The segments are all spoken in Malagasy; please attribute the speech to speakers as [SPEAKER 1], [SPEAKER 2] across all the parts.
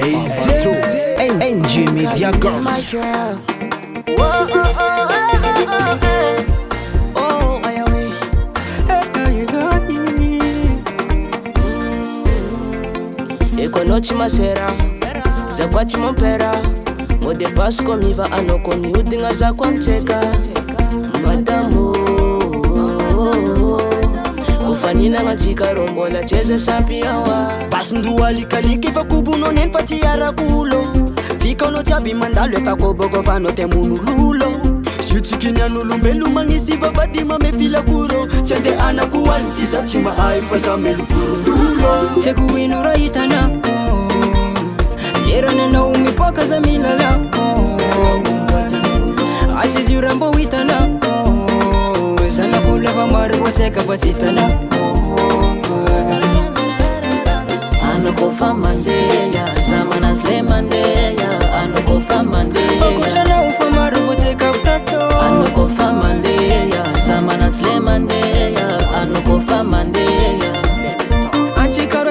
[SPEAKER 1] NG Media Girls.
[SPEAKER 2] Noite macera, za kwati mompera. Mode passo comiva ano con yudinga za kwamcheka. Madamu kufanina ngachika rombo la cheze sapiawa.
[SPEAKER 3] Pasundu alikaliki fa kubuno nen fatiara kulo. Fika no chabi mandalo fa kobogo fa no temunu lulo. Siutikini anulumbelu mangisi babadi mamefila kuro. Chende ana kuwanti sa chima aifa sa melu furundulo.
[SPEAKER 2] Seku inura itana Lera na umipoka za milala Asizi rambo witana Sana kula vamaru wateka batitana Ano kofa mandeya Zamana tle mandeya Ano kofa mandeya Bakutana ufamaru wateka utato Ano kofa mandeya Zamana tle mandeya Ano kofa mandeya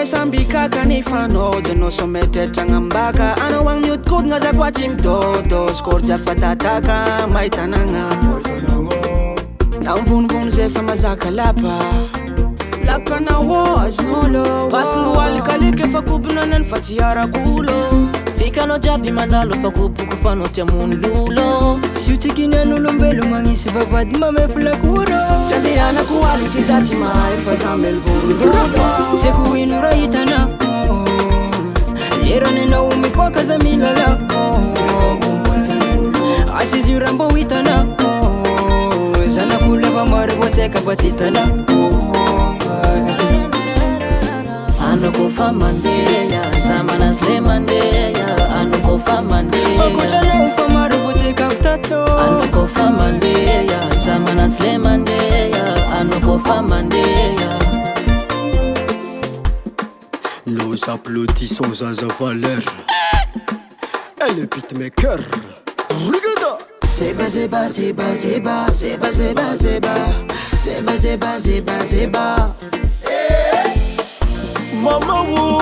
[SPEAKER 3] Sambika kanifano Jeno somete tangambaka Ano wang nyut kud nga za kwa chimtoto Skorja fatataka maitananga Na umvun zefa mazaka lapa Lapa na wo aznolo Pasungu walikalike fakubuna nan fatiara kulo
[SPEAKER 2] Fika no jabi mandalo fakubu kufano tia munlulo
[SPEAKER 3] Siutikini anulombelu mangisi babadi mamefula kuro Chandiana kuwali tizati maifa za melvuru
[SPEAKER 2] Seku inura itana Lera nena umipoka za milala Asizi rambo witana Zana kuleva mare wateka batitana Ano kofa mandeya Zamana tle mandeya Ano kofa mandeya
[SPEAKER 3] Bakutana ufa mare wateka utato
[SPEAKER 2] Ano kofa mandeya Zamana tle mandeya Ano kofa mandeya
[SPEAKER 3] Nous applaudissons à sa valeur. Elle est beatmaker. Regarde. Zeba zeba zeba zeba zeba zeba zeba zeba zeba zeba zeba. Mama wou,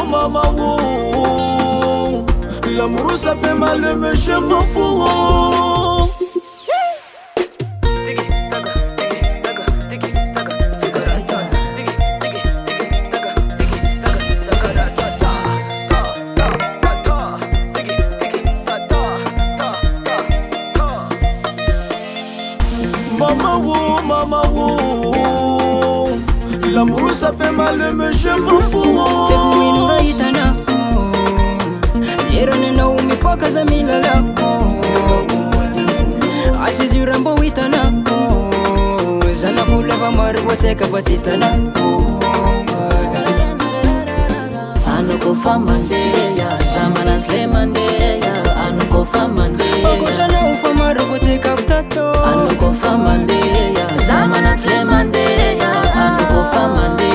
[SPEAKER 3] l'amour ça fait mal mais je m'en fous. Mama wou, l'amour ça fait mal mais je m'en fous.
[SPEAKER 2] Seku inura itana Lera nena umipoka za milala Asizi rambo witana Zana kuleva maru wateka batitana Ano kofa mandeya Zamana tle mandeya Ano kofa mandeya
[SPEAKER 3] Bakutana ufa maru wateka utato
[SPEAKER 2] Ano kofa mandeya Zamana tle mandeya Ano kofa mandeya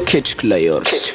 [SPEAKER 1] Catch Clayers.